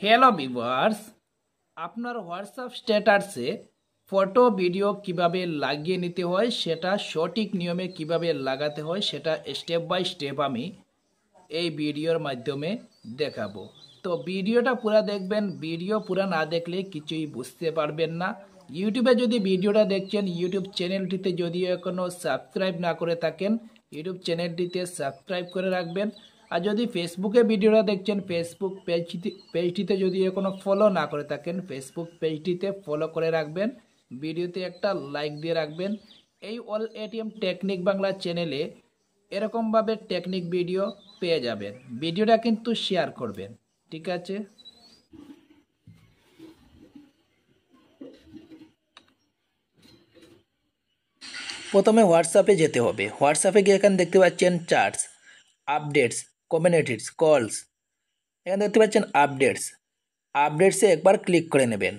Hello viewers, আপনার WhatsApp স্ট্যাটাসে photo video কিভাবে লাগিয়ে নিতে হয় সেটা সঠিক নিয়মে কিভাবে লাগাতে হয় সেটা স্টেপ বাই স্টেপ আমি এই ভিডিওর মাধ্যমে দেখাবো। তো ভিডিওটা পুরো দেখবেন, ভিডিও পুরো না দেখলে কিছুই বুঝতে পারবেন না। ইউটিউবে যদি ভিডিওটা দেখছেন, ইউটিউব চ্যানেলটিতে যদি এখনও সাবস্ক্রাইব না করে থাকেন, ইউটিউব চ্যানেলটিতে সাবস্ক্রাইব করে রাখবেন। আর যদি ফেসবুকে ভিডিওটা দেখছেন, ফেসবুক পেজটিতে যদি এখনও ফলো না করে থাকেন, ফেসবুক পেজটিতে ফলো করে রাখবেন। ভিডিওতে একটা লাইক দিয়ে রাখবেন। এই অল এটিএম টেকনিক বাংলা চ্যানেলে এরকমভাবে টেকনিক ভিডিও পেয়ে যাবেন। ভিডিওটা কিন্তু শেয়ার করবেন, ঠিক আছে? প্রথমে হোয়াটসঅ্যাপে যেতে হবে। হোয়াটসঅ্যাপে গিয়ে এখানে দেখতে পাচ্ছেন চার্টস, আপডেটস, কমিউনিটিস, কলস। এখানে দেখতে পাচ্ছেন আপডেটস। আপডেটসে একবার ক্লিক করে নেবেন।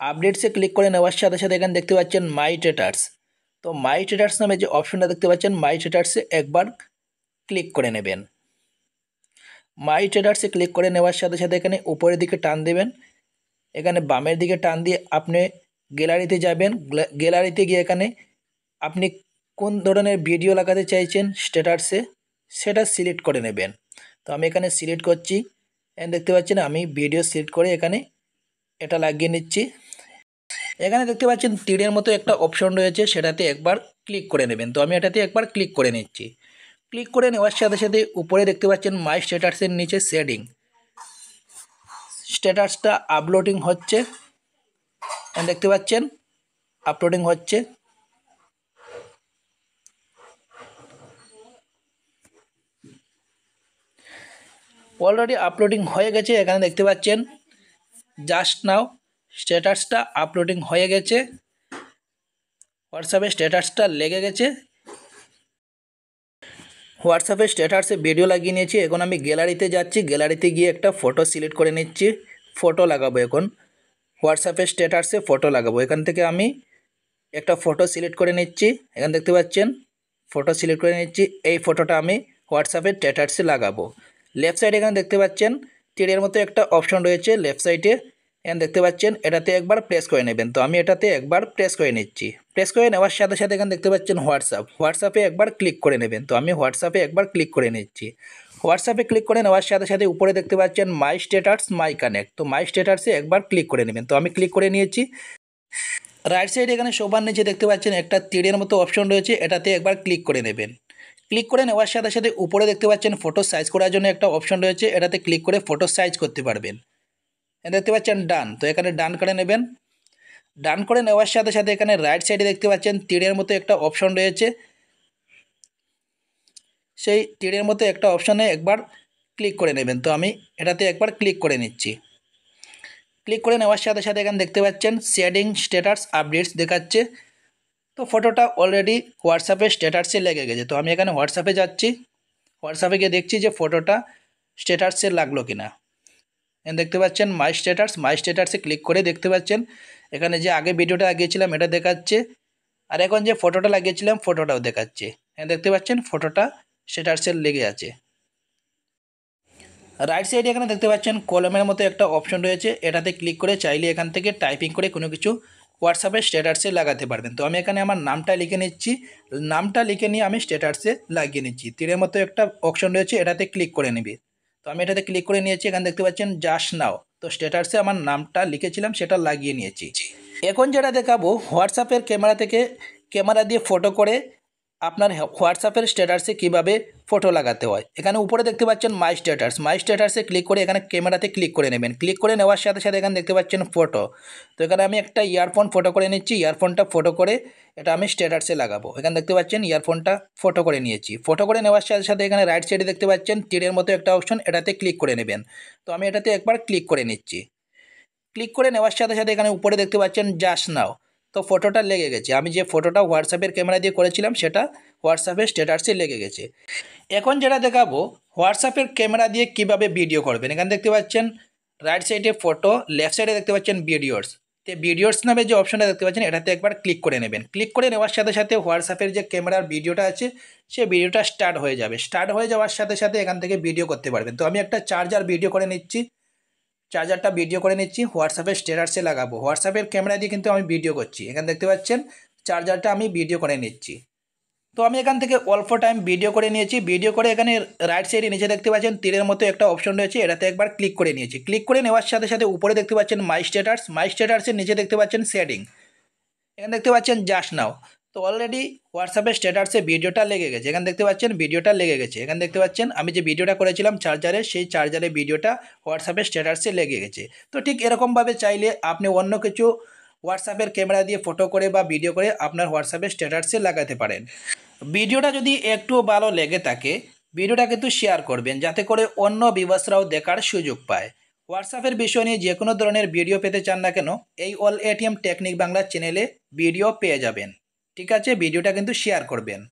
আপডেটসে ক্লিক করে নেওয়ার সাথে সাথে এখানে দেখতে পাচ্ছেন মাই ট্রেটার্স। তো মাই ট্রেটার্স নামে যে অপশনটা দেখতে পাচ্ছেন, মাই ট্রেটার্সে একবার ক্লিক করে নেবেন। মাই ট্রেডার্সে ক্লিক করে নেওয়ার সাথে সাথে এখানে উপরের দিকে টান দেবেন। এখানে বামের দিকে টান দিয়ে আপনি গ্যালারিতে যাবেন। গ্যালারিতে গিয়ে এখানে আপনি কোন ধরনের ভিডিও লাগাতে চাইছেন স্ট্যাটাসে সেটা সিলেক্ট করে নেবেন। তো আমি এখানে সিলেক্ট করছি। দেখতে পাচ্ছেন আমি ভিডিও সিলেক্ট করে এখানে এটা লাগিয়ে নিচ্ছি। এখানে দেখতে পাচ্ছেন তীরের মতো একটা অপশন রয়েছে, সেটাতে একবার ক্লিক করে নেবেন। তো আমি এটাতে একবার ক্লিক করে নিচ্ছি। ক্লিক করে নেওয়ার সাথে সাথে উপরে দেখতে পাচ্ছেন মাই স্ট্যাটাসের নিচে শেডিং, স্ট্যাটাসটা আপলোডিং হচ্ছে। দেখতে পাচ্ছেন আপলোডিং হচ্ছে। অলরেডি আপলোডিং হয়ে গেছে। এখানে দেখতে পাচ্ছেন জাস্ট নাও স্ট্যাটাসটা আপলোডিং হয়ে গেছে। হোয়াটসঅ্যাপে স্ট্যাটাসটা লেগে গেছে। হোয়াটসঅ্যাপে স্ট্যাটাসে ভিডিও লাগিয়ে নিয়েছি। এখন আমি গ্যালারিতে যাচ্ছি। গ্যালারিতে গিয়ে একটা ফটো সিলেক্ট করে নিচ্ছি। ফটো লাগাবো এখন। হোয়াটসঅ্যাপে স্ট্যাটাসে ফটো লাগাবো। এখান থেকে আমি একটা ফটো সিলেক্ট করে নিচ্ছি। এখানে দেখতে পাচ্ছেন ফটো সিলেক্ট করে নিচ্ছি। এই ফটোটা আমি হোয়াটসঅ্যাপের স্ট্যাটাসে লাগাবো। লেফট সাইডে এখানে দেখতে পাচ্ছেন তীরের মতো একটা অপশন রয়েছে লেফট সাইডে। এখানে দেখতে পাচ্ছেন এটাতে একবার প্রেস করে নেবেন। তো আমি এটাতে একবার প্রেস করে নিচ্ছি। প্রেস করে নেওয়ার সাথে সাথে এখানে দেখতে পাচ্ছেন হোয়াটসঅ্যাপে একবার ক্লিক করে নেবেন। তো আমি হোয়াটসঅ্যাপে একবার ক্লিক করে নিচ্ছি। হোয়াটসঅ্যাপে ক্লিক করে নেওয়ার সাথে সাথে উপরে দেখতে পাচ্ছেন মাই স্ট্যাটাস মাই কানেক্ট। তো মাই স্ট্যাটাসে একবার ক্লিক করে নেবেন। তো আমি ক্লিক করে নিয়েছি। রাইট সাইডে এখানে সবার নিচে দেখতে পাচ্ছেন একটা তীরের মতো অপশন রয়েছে, এটাতে একবার ক্লিক করে নেবেন। ক্লিক করে নেওয়ার সাথে সাথে উপরে দেখতে পাচ্ছেন ফটো সাইজ করার জন্য একটা অপশন রয়েছে, এটাতে ক্লিক করে ফটো সাইজ করতে পারবেন। দেখতে পাচ্ছেন ডান। তো এখানে ডান করে নেবেন। ডান করে নেওয়ার সাথে সাথে এখানে রাইট সাইডে দেখতে পাচ্ছেন তীরের মতো একটা অপশন রয়েছে, সেই তীরের মতো একটা অপশনে একবার ক্লিক করে নেবেন। তো আমি এটাতে একবার ক্লিক করে নিচ্ছি। ক্লিক করে নেওয়ার সাথে সাথে এখানে দেখতে পাচ্ছেন শেডিং স্ট্যাটাস আপডেটস দেখাচ্ছে। তো ফটোটা অলরেডি হোয়াটসঅ্যাপে স্ট্যাটাসে লেগে গেছে। তো আমি এখানে হোয়াটসঅ্যাপে যাচ্ছি। হোয়াটসঅ্যাপে গিয়ে দেখছি যে ফটোটা স্ট্যাটাসে লাগলো কিনা। দেখতে পাচ্ছেন মাই স্ট্যাটাসে ক্লিক করে দেখতে পাচ্ছেন এখানে যে আগে ভিডিওটা লাগিয়েছিলাম এটা দেখাচ্ছে, আর এখন যে ফটোটা লাগিয়েছিলাম ফটোটাও দেখাচ্ছে। দেখতে পাচ্ছেন ফটোটা স্ট্যাটাসে লেগে আছে। রাইট সাইডে এখানে দেখতে পাচ্ছেন কলমের মতো একটা অপশন রয়েছে, এটাতে ক্লিক করে চাইলে এখান থেকে টাইপিং করে কোনো কিছু হোয়াটসঅ্যাপে স্ট্যাটাসে লাগাতে পারবেন। তো আমি এখানে আমার নামটা লিখে নিচ্ছি। নামটা লিখে নিয়ে আমি স্ট্যাটাসে লাগিয়ে নিচ্ছি। তীরের মতো একটা অপশন রয়েছে, এটাতে ক্লিক করে নিবি। তো আমি এটাতে ক্লিক করে নিয়েছি। এখানে দেখতে পাচ্ছেন জাস্ট নাও। তো স্ট্যাটাসে আমার নামটা লিখেছিলাম সেটা লাগিয়ে নিয়েছি। এখন যেটা দেখাবো হোয়াটসঅ্যাপের ক্যামেরা থেকে ক্যামেরা দিয়ে ফটো করে আপনার হোয়াটসঅ্যাপের স্ট্যাটাসে কিভাবে ফটো লাগাতে হয়। এখানে উপরে দেখতে পাচ্ছেন মাই স্ট্যাটাসে ক্লিক করে এখানে ক্যামেরাতে ক্লিক করে নেবেন। ক্লিক করে নেওয়ার সাথে সাথে এখানে দেখতে পাচ্ছেন ফটো। তো এখানে আমি একটা ইয়ারফোন ফটো করে নিচ্ছি। ইয়ারফোনটা ফটো করে এটা আমি স্ট্যাটাসে লাগাবো। এখানে দেখতে পাচ্ছেন ইয়ারফোনটা ফটো করে নিয়েছি। ফটো করে নেওয়ার সাথে সাথে এখানে রাইট সাইডে দেখতে পাচ্ছেন তীরের মতো একটা অপশন, এটাতে ক্লিক করে নেবেন। তো আমি এটাতে একবার ক্লিক করে নিচ্ছি। ক্লিক করে নেওয়ার সাথে সাথে এখানে উপরে দেখতে পাচ্ছেন জাস্ট নাও। তো ফটোটা লেগে গেছে। আমি যে ফটোটা হোয়াটসঅ্যাপের ক্যামেরা দিয়ে করেছিলাম সেটা হোয়াটসঅ্যাপের স্ট্যাটাসে লেগে গেছে। এখন যেটা দেখাবো হোয়াটসঅ্যাপের ক্যামেরা দিয়ে কিভাবে ভিডিও করবেন। এখানে দেখতে পাচ্ছেন রাইট সাইডে ফটো, লেফট সাইডে দেখতে পাচ্ছেন ভিডিওস। তো ভিডিওস নামে যে অপশনটা দেখতে পাচ্ছেন এটাতে একবার ক্লিক করে নেবেন। ক্লিক করে নেওয়ার সাথে সাথে হোয়াটসঅ্যাপের যে ক্যামেরার ভিডিওটা আছে সেই ভিডিওটা স্টার্ট হয়ে যাবে। স্টার্ট হয়ে যাওয়ার সাথে সাথে এখান থেকে ভিডিও করতে পারবেন। তো আমি একটা চার্জার ভিডিও করে নিচ্ছি। চার্জারটা ভিডিও করে নিচ্ছি, হোয়াটসঅ্যাপের স্ট্যাটাসে লাগাবো। হোয়াটসঅ্যাপের ক্যামেরা দিয়ে কিন্তু আমি ভিডিও করছি। এখানে দেখতে পাচ্ছেন চার্জারটা আমি ভিডিও করে নিচ্ছি। তো আমি এখান থেকে অল্প টাইম ভিডিও করে নিয়েছি। ভিডিও করে এখানে রাইট সাইডে নিচে দেখতে পাচ্ছেন তীরের মতো একটা অপশন রয়েছে, এটাতে একবার ক্লিক করে নিয়েছি। ক্লিক করে নেওয়ার সাথে সাথে উপরে দেখতে পাচ্ছেন মাই স্ট্যাটাস, মাই স্ট্যাটাসের নিচে দেখতে পাচ্ছেন সেটিং, এখানে দেখতে পাচ্ছেন জাস্ট নাও। তো অলরেডি হোয়াটসঅ্যাপের স্ট্যাটাসে ভিডিওটা লেগে গেছে। এখানে দেখতে পাচ্ছেন ভিডিওটা লেগে গেছে। এখানে দেখতে পাচ্ছেন আমি যে ভিডিওটা করেছিলাম চার্জারে, সেই চার্জারে ভিডিওটা হোয়াটসঅ্যাপের স্ট্যাটাসে লেগে গেছে। তো ঠিক এরকমভাবে চাইলে আপনি অন্য কিছু হোয়াটসঅ্যাপের ক্যামেরা দিয়ে ফটো করে বা ভিডিও করে আপনার হোয়াটসঅ্যাপের স্ট্যাটাসে লাগাতে পারেন। ভিডিওটা যদি একটু ভালো লেগে থাকে ভিডিওটা কিন্তু শেয়ার করবেন, যাতে করে অন্য ভিউয়ার্সরাও দেখার সুযোগ পায়। হোয়াটসঅ্যাপের বিষয় নিয়ে যে কোনো ধরনের ভিডিও পেতে চান না কেন, এই অল এটিএম টেকনিক বাংলা চ্যানেলে ভিডিও পেয়ে যাবেন। ঠিক আছে, ভিডিওটা কিন্তু শেয়ার করবেন।